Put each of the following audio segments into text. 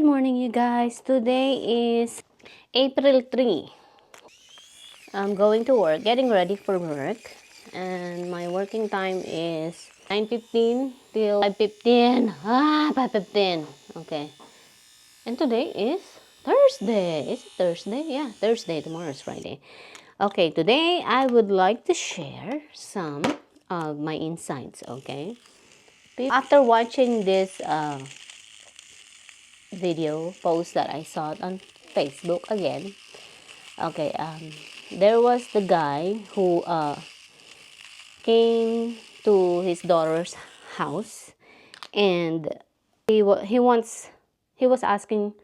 morning, you guys. Today is April 3. I'm going to work, getting ready for work, and my working time is 9:15 till 5:15. 5:15. Okay. And today is Thursday. Is it Thursday? Yeah, Thursday. Tomorrow is Friday. Okay, today I would like to share some of my insights, okay? After watching this video post that I saw on Facebook again. Okay, there was the guy who came to his daughter's house, and he was asking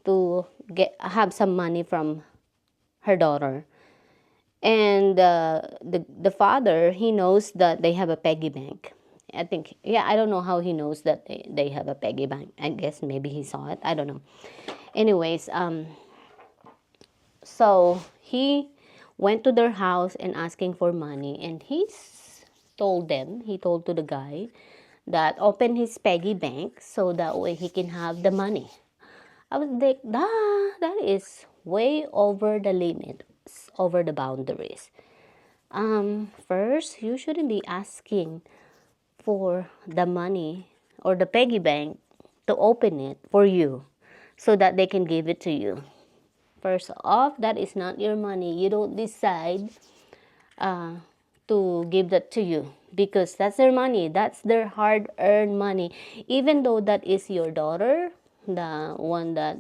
to have some money from her daughter, and the father, he knows that they have a piggy bank. I think, yeah, I don't know how he knows that they have a piggy bank. I guess maybe he saw it. I don't know. Anyways, so he went to their house and asking for money, and he told to the guy that open his piggy bank so that way he can have the money. I was like, that is way over the limit, over the boundaries. First, you shouldn't be asking for the money or the piggy bank to open it for you so that they can give it to you. First off, that is not your money. You don't decide to give that to you because that's their money. That's their hard-earned money. Even though that is your daughter, the one that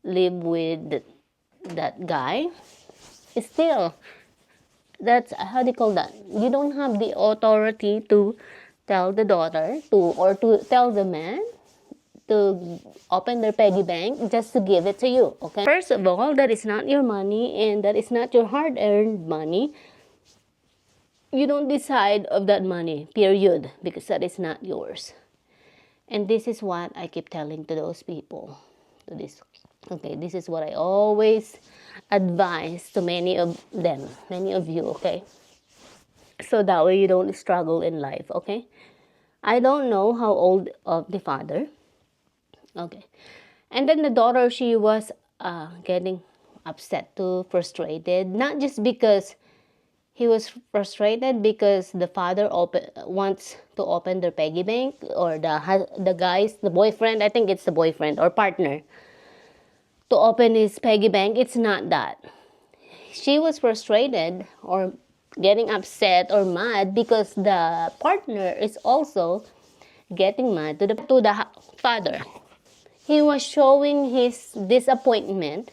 live with that guy, still, that's, how do you call that? You don't have the authority to tell the daughter or to tell the man to open their piggy bank just to give it to you, okay? First of all, that is not your money, and that is not your hard-earned money. You don't decide of that money, period, because that is not yours. And this is what I keep telling to those people. This is what I always advise to many of them, many of you, okay? So that way you don't struggle in life, okay? I don't know how old of the father. Okay. And then the daughter, she was getting upset too, frustrated. Not just because he was frustrated because the father wants to open their piggy bank, or the boyfriend, I think it's the boyfriend or partner, to open his piggy bank. It's not that. She was frustrated or getting upset or mad because the partner is also getting mad to the father. He was showing his disappointment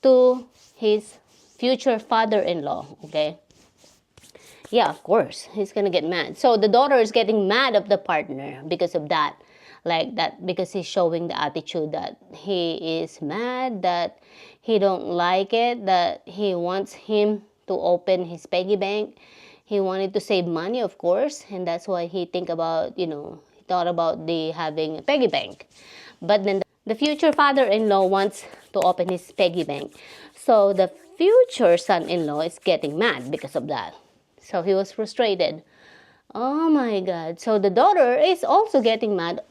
to his future father-in-law, okay? Yeah, of course, he's gonna get mad. So the daughter is getting mad of the partner because of that. Like that, because he's showing the attitude that he is mad, that he don't like it, that he wants him to open his piggy bank. He wanted to save money, of course, and that's why he thought about having a piggy bank. But then the future father-in-law wants to open his piggy bank. So the future son-in-law is getting mad because of that. So he was frustrated. Oh my God. So the daughter is also getting mad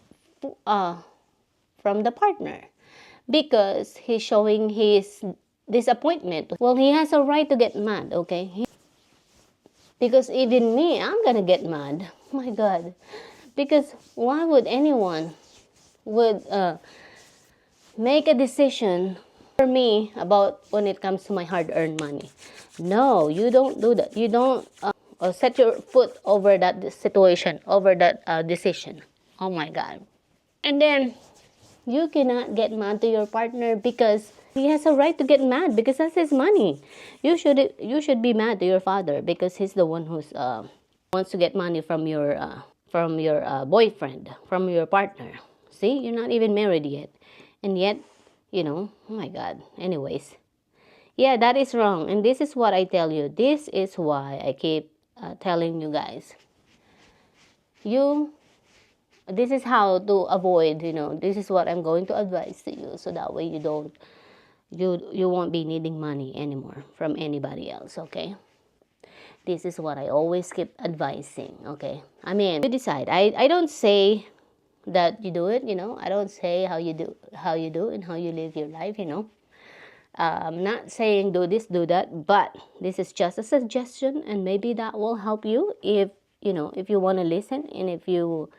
from the partner because he's showing his disappointment. Well, he has a right to get mad, okay? Because even me, I'm gonna get mad. Oh my God. Because why would anyone would make a decision for me about when it comes to my hard-earned money? No, you don't do that. You don't set your foot over that situation, over that decision. Oh my God. And then you cannot get mad to your partner because he has a right to get mad because that's his money. You should be mad to your father because he's the one who's wants to get money from your boyfriend, from your partner. See, you're not even married yet, and yet, oh my God. Anyways, yeah, that is wrong, and this is what I tell you. This is why I keep telling you guys. This is how to avoid. This is what I'm going to advise to you, so that way you won't be needing money anymore from anybody else. Okay. This is what I always keep advising, okay? I mean, you decide. I don't say that you do it. I don't say how you do and how you live your life. I'm not saying do this, do that, but this is just a suggestion, and maybe that will help you if you want to listen and if you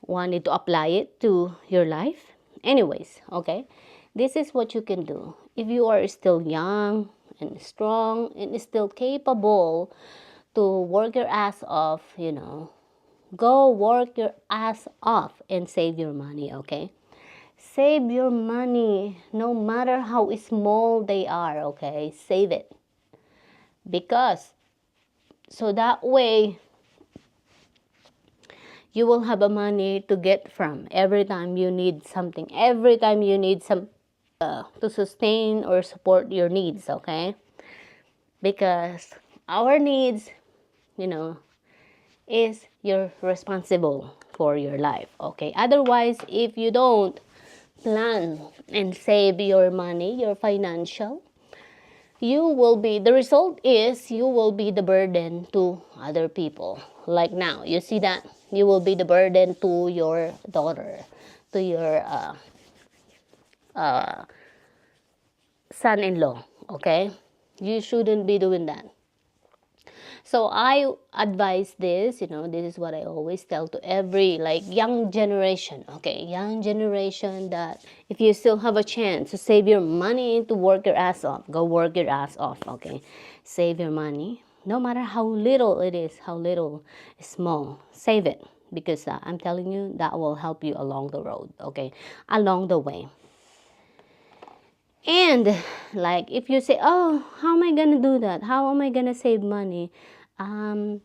wanted to apply it to your life. Anyways, okay, this is what you can do. If you are still young and strong and still capable to work your ass off, go work your ass off and save your money, okay? Save your money, no matter how small they are, okay? Save it. Because, so that way, you will have a money to get from every time you need something, every time you need some to sustain or support your needs, okay? Because our needs, you know, is you're responsible for your life, okay? Otherwise, if you don't plan and save your money, your financial, the result is you will be the burden to other people. Like now, you see that you will be the burden to your daughter, to your son-in-law, okay? You shouldn't be doing that. So I advise this, this is what I always tell to every young generation, okay? Young generation, that if you still have a chance to save your money to work your ass off, go work your ass off, okay? Save your money, no matter how little it is, how little, small, save it. Because I'm telling you, that will help you along the road, okay? Along the way. And if you say, oh, how am I gonna do that? How am I gonna save money? I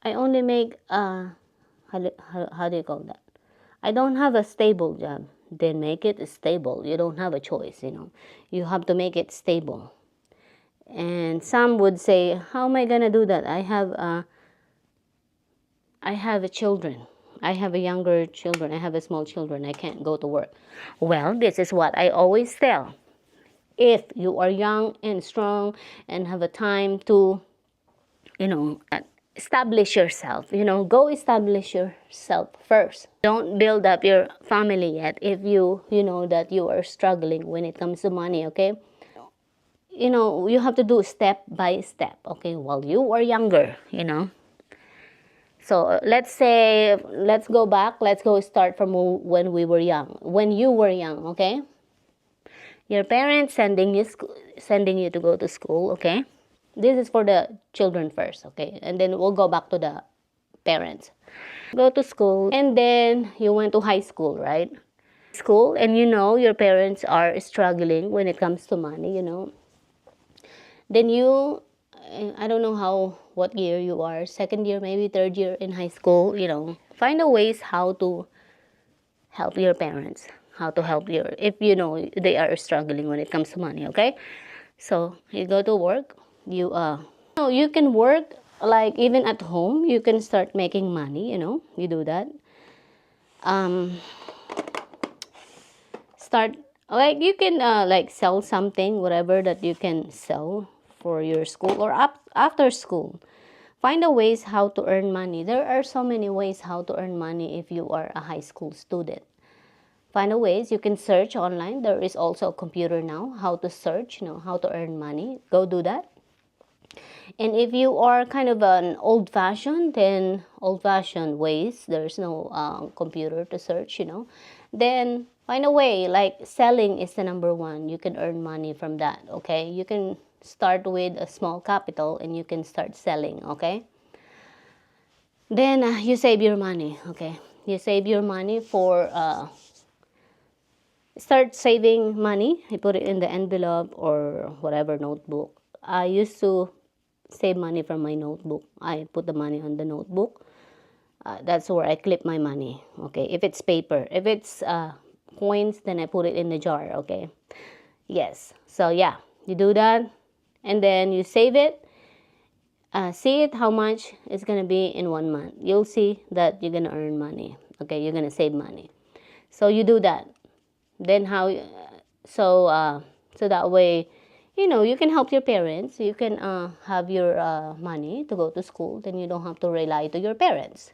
only make how do you call that? I don't have a stable job. Then make it stable. You don't have a choice. You have to make it stable. And some would say, how am I gonna do that? I have a children. I have a younger children. I have a small children. I can't go to work. Well, this is what I always tell. If you are young and strong and have a time to, establish yourself, go establish yourself first. Don't build up your family yet if you know that you are struggling when it comes to money, okay? You have to do step by step, okay, while you are younger, So let's go back, let's go start from when we were young, when you were young, okay? Your parents sending you to go to school, okay? This is for the children first, okay? And then we'll go back to the parents. Go to school, and then you went to high school, right? School, and your parents are struggling when it comes to money, Then I don't know what year you are, second year, maybe third year in high school, find a ways how to help your parents, how to help if they are struggling when it comes to money, okay? So you go to work, you can work even at home, you can start making money, you do that. Start you can sell something, whatever that you can sell for your school or after school. Find a ways how to earn money. There are so many ways how to earn money if you are a high school student. Find a ways, you can search online. There is also a computer now, how to search, how to earn money. Go do that. And if you are kind of an old-fashioned, then old-fashioned ways, there's no computer to search, then find a way, selling is the number one. You can earn money from that, okay? You can start with a small capital and you can start selling, okay? Then you save your money, okay? You save your money for, start saving money. You put it in the envelope or whatever notebook. I used to save money from my notebook. I put the money on the notebook. That's where I clip my money, okay? If it's paper. If it's coins, then I put it in the jar, okay? Yes. So yeah, you do that. And then you save it. See it how much it's going to be in 1 month. You'll see that you're going to earn money, okay? You're going to save money. So you do that. Then so that way, you can help your parents. You can have your money to go to school. Then you don't have to rely to your parents.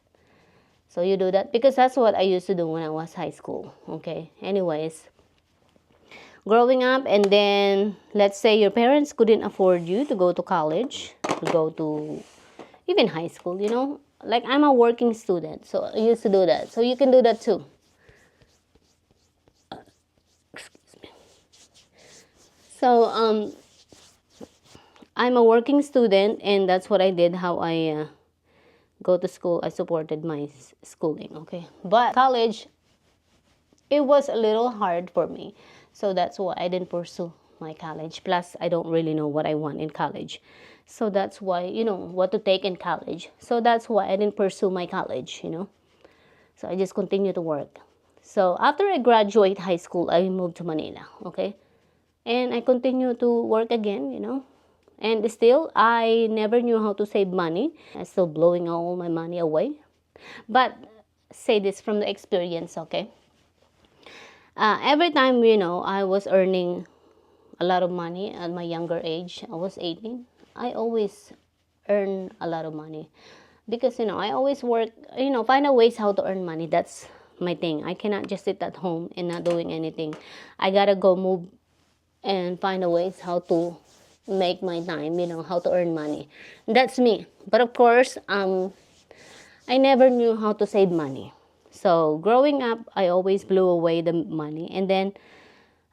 So you do that because that's what I used to do when I was high school. Okay. Anyways, growing up, and then let's say your parents couldn't afford you to go to college, to go to even high school, like I'm a working student, so I used to do that. So you can do that too. So I'm a working student, and that's what I did. How I go to school, I supported my schooling. Okay, but college, it was a little hard for me, so that's why I didn't pursue my college. Plus, I don't really know what I want in college, so that's why what to take in college. So that's why I didn't pursue my college. So I just continue to work. So after I graduate high school, I moved to Manila. Okay, and I continue to work again. And still, I never knew how to save money. I'm still blowing all my money away. But say this from the experience, okay? Every time, I was earning a lot of money at my younger age, I was 18, I always earn a lot of money. Because, I always work, find a ways how to earn money. That's my thing. I cannot just sit at home and not doing anything. I gotta go move and find a ways how to make my time, how to earn money. That's me. But of course, I never knew how to save money. So growing up, I always blew away the money. And then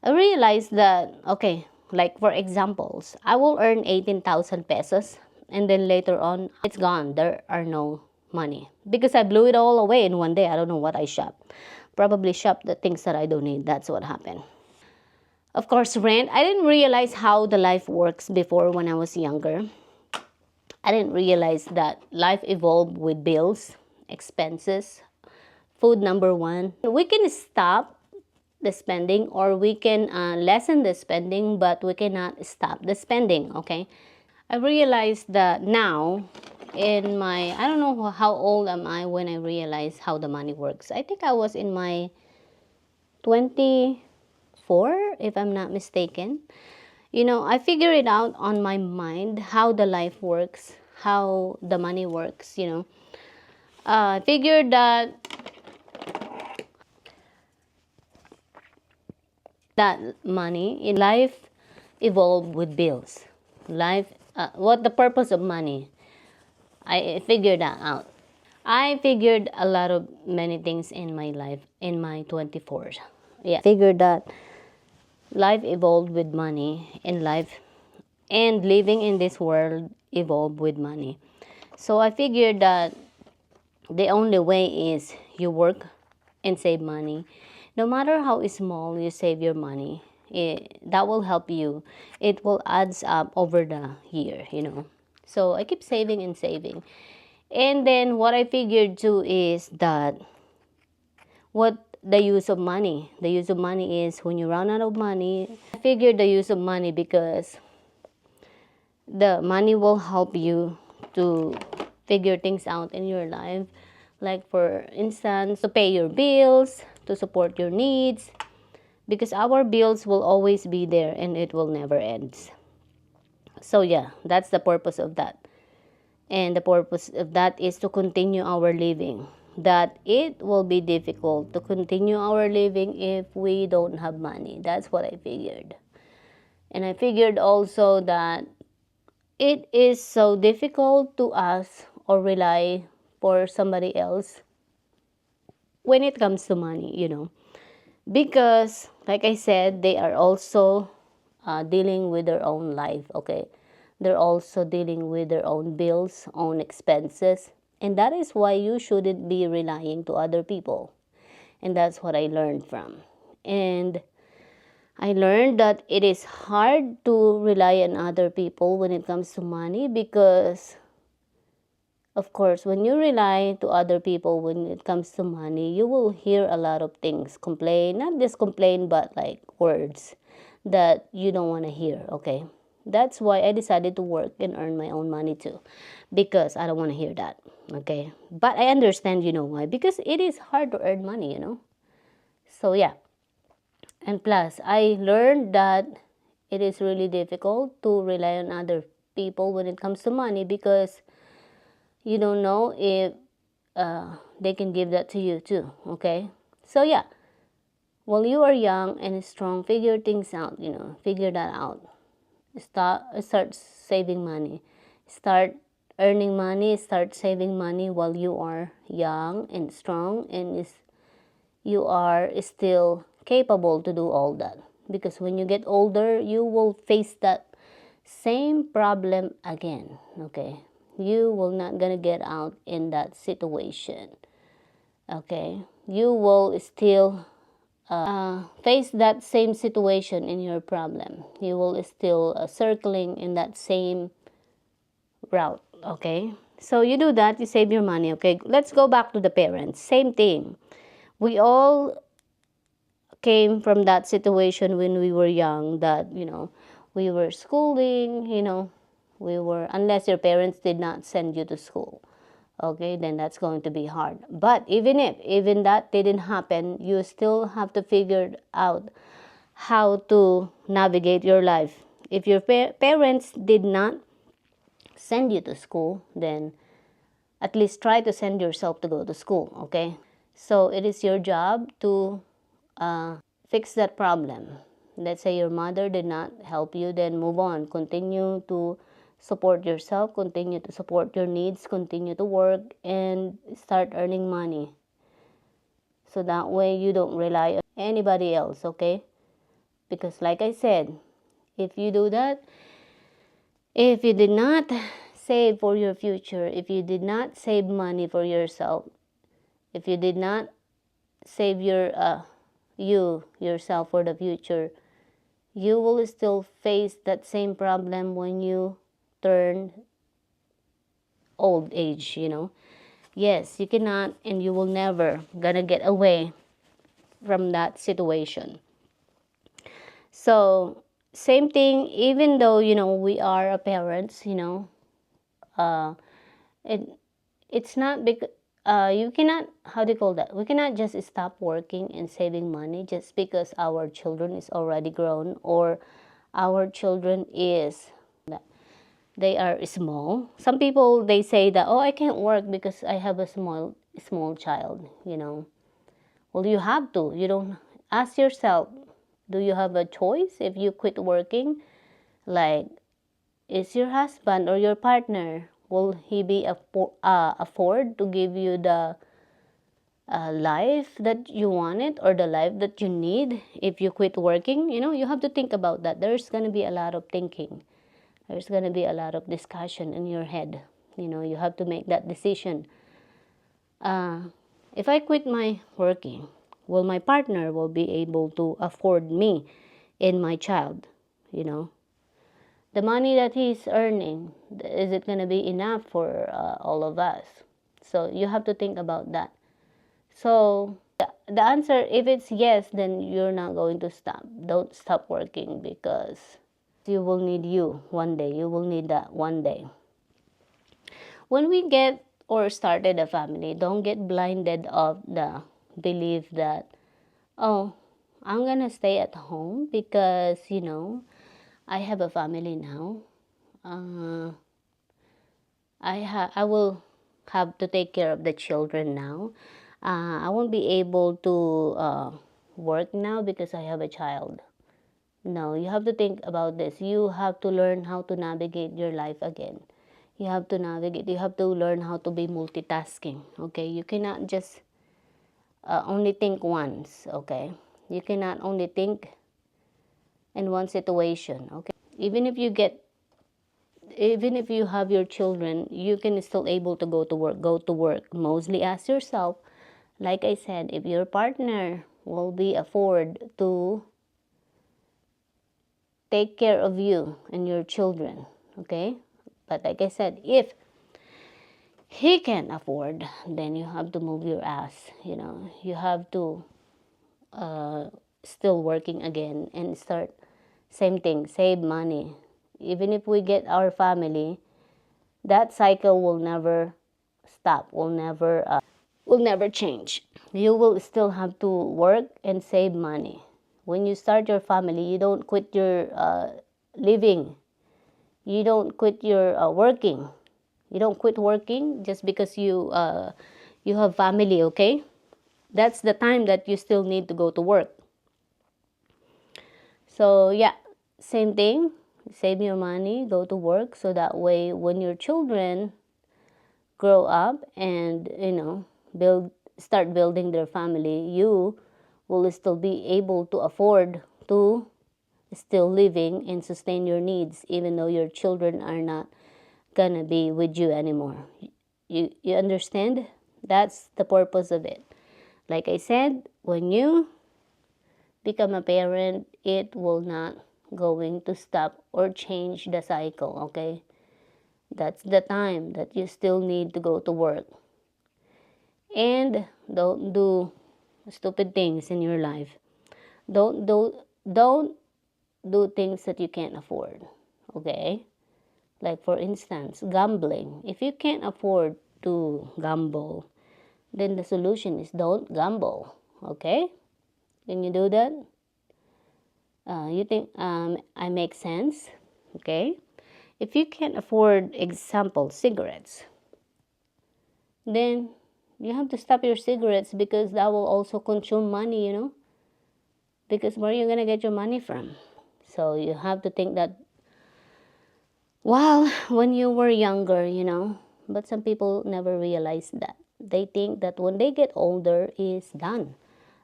I realized that, okay, like for examples, I will earn 18,000 pesos. And then later on, it's gone. There are no money. Because I blew it all away in one day. I don't know what I shopped. Probably shopped the things that I don't need. That's what happened. Of course, rent. I didn't realize how the life works before when I was younger. I didn't realize that life evolved with bills, expenses, food number one. We can stop the spending, or we can lessen the spending, but we cannot stop the spending, okay? I realized that now in my, I don't know how old am I when I realized how the money works. I think I was in my 24, if I'm not mistaken. I figured it out on my mind how the life works, how the money works. I figured that money in life evolved with bills. What the purpose of money? I figured that out. I figured a lot of many things in my life in my 24s. Yeah, figured that life evolved with money in life, and living in this world evolved with money. So I figured that the only way is you work and save money. No matter how small you save your money, that will help you. It will adds up over the year. So I keep saving and saving. And then what I figured too is that what the use of money. The use of money is when you run out of money. I figured the use of money because the money will help you to figure things out in your life. Like for instance, to pay your bills, to support your needs. Because our bills will always be there and it will never end. So yeah, that's the purpose of that. And the purpose of that is to continue our living. That it will be difficult to continue our living if we don't have money. That's what I figured. And I figured also that it is so difficult to ask or rely for somebody else when it comes to money. Because, like I said, they are also dealing with their own life, okay? They're also dealing with their own bills, own expenses. And that is why you shouldn't be relying to other people. And that's what I learned from. And I learned that it is hard to rely on other people when it comes to money because, of course, when you rely to other people when it comes to money, you will hear a lot of things. Complain, not just complain, but like words that you don't want to hear, okay? That's why I decided to work and earn my own money too, because I don't want to hear that, okay? But I understand, why? Because it is hard to earn money. So yeah. And plus, I learned that it is really difficult to rely on other people when it comes to money because you don't know if they can give that to you too. Okay, so yeah, while you are young and strong, figure things out. Figure that out. Start saving money. Start earning money. Start saving money while you are young and strong, and you are still capable to do all that. Because when you get older, you will face that same problem again. Okay, you will not gonna get out in that situation. Okay, you will still face that same situation in your problem. You will still circling in that same route. Okay, so you do that, you save your money. Okay, let's go back to the parents. Same thing. We all came from that situation when we were young, that we were schooling, we were, unless your parents did not send you to school, okay, then that's going to be hard. But even that didn't happen, you still have to figure out how to navigate your life. If your parents did not send you to school, then at least try to send yourself to go to school. Okay, so it is your job to fix that problem. Let's say your mother did not help you, then move on. Continue to support yourself, continue to support your needs, continue to work, and start earning money. So that way you don't rely on anybody else, okay? Because like I said, if you do that, if you did not save for your future, if you did not save money for yourself, if you did not save yourself for the future, you will still face that same problem when you turn old age. Yes, you cannot, and you will never gonna get away from that situation. So same thing, even though we are a parents, it it's not because you cannot, how do you call that, we cannot just stop working and saving money just because our children is already grown, or our children they are small. Some people, they say that, oh, I can't work because I have a small child. Well, you have to. You don't ask yourself, do you have a choice if you quit working? Like, is your husband or your partner, will he be afford to give you the life that you wanted, or the life that you need if you quit working? You have to think about that. There's going to be a lot of thinking. There's going to be a lot of discussion in your head. You have to make that decision. If I quit my working, will my partner will be able to afford me and my child? The money that he's earning, is it going to be enough for all of us? So you have to think about that. So the answer, if it's yes, then you're not going to stop. Don't stop working, because you will need you one day. You will need that one day. When we get or started a family, don't get blinded of the belief that, oh, I'm gonna stay at home because I have a family now. I will have to take care of the children now. I won't be able to work now because I have a child. No, you have to think about this. You have to learn how to navigate your life again. You have to navigate. You have to learn how to be multitasking. Okay, you cannot just only think once. Okay, you cannot only think in one situation. Okay, even if you have your children, you can still able to go to work. Mostly ask yourself, like I said, if your partner will be afford to take care of you and your children. Okay, but like I said, if he can afford, then you have to move your ass. You have to still working again and start same thing, save money. Even if we get our family, that cycle will never stop, will never change. You will still have to work and save money. When you start your family, you don't quit your living. You don't quit your working. You don't quit working just because you you have family, okay? That's the time that you still need to go to work. So yeah, same thing. Save your money, go to work, so that way when your children grow up and start building their family, you will still be able to afford to still living and sustain your needs, even though your children are not gonna be with you anymore. You understand? That's the purpose of it. Like I said, when you become a parent, it will not going to stop or change the cycle, okay? That's the time that you still need to go to work. And don't do stupid things in your life. Don't do things that you can't afford, okay? Like for instance, gambling. If you can't afford to gamble, then the solution is don't gamble, okay? Can you do that? You think I make sense? Okay? If you can't afford, example, cigarettes, then you have to stop your cigarettes, because that will also consume money, because where are you going to get your money from? So you have to think that, well, when you were younger, but some people never realize that. They think that when they get older, is done.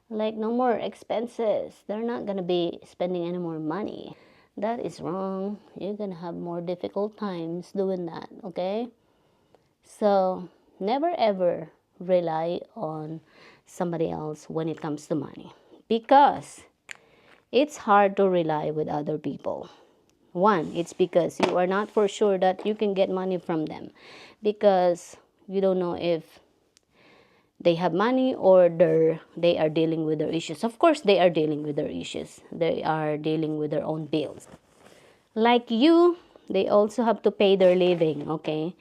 Like, no more expenses. They're not going to be spending any more money. That is wrong. You're going to have more difficult times doing that, okay? So, never ever rely on somebody else when it comes to money, because it's hard to rely with other people. One, it's because you are not for sure that you can get money from them, because you don't know if they have money or they are dealing with their issues. Of course, they are dealing with their issues. They are dealing with their own bills. Like you, they also have to pay their living, okay?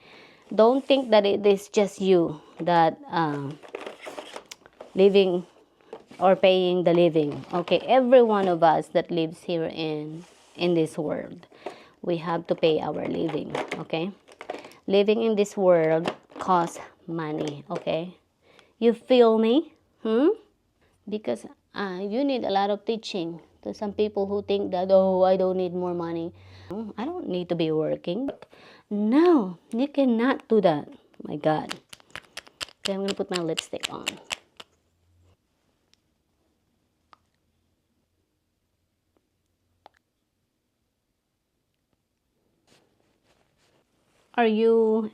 Don't think that it is just you that living or paying the living, okay? Every one of us that lives here in this world, we have to pay our living, okay? Living in this world costs money, okay? You feel me? Because you need a lot of teaching to some people who think that, oh, I don't need more money. I don't need to be working. No, you cannot do that. My God. Okay, I'm going to put my lipstick on. Are you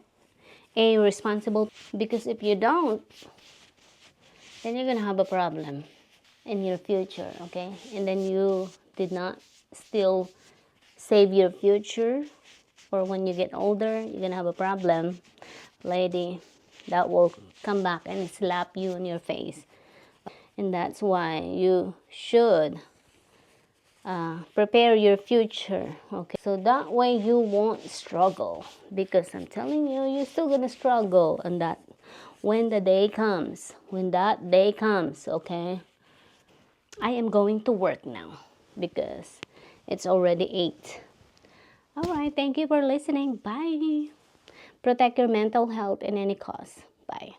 a responsible? Because if you don't, then you're going to have a problem in your future, okay? And then you did not still save your future, or when you get older, you're going to have a problem, lady, that will come back and slap you in your face. And that's why you should prepare your future, okay? So that way you won't struggle, because I'm telling you, you're still gonna struggle. And that when that day comes, okay? I am going to work now because it's already 8. All right, thank you for listening. Bye. Protect your mental health in any cost. Bye.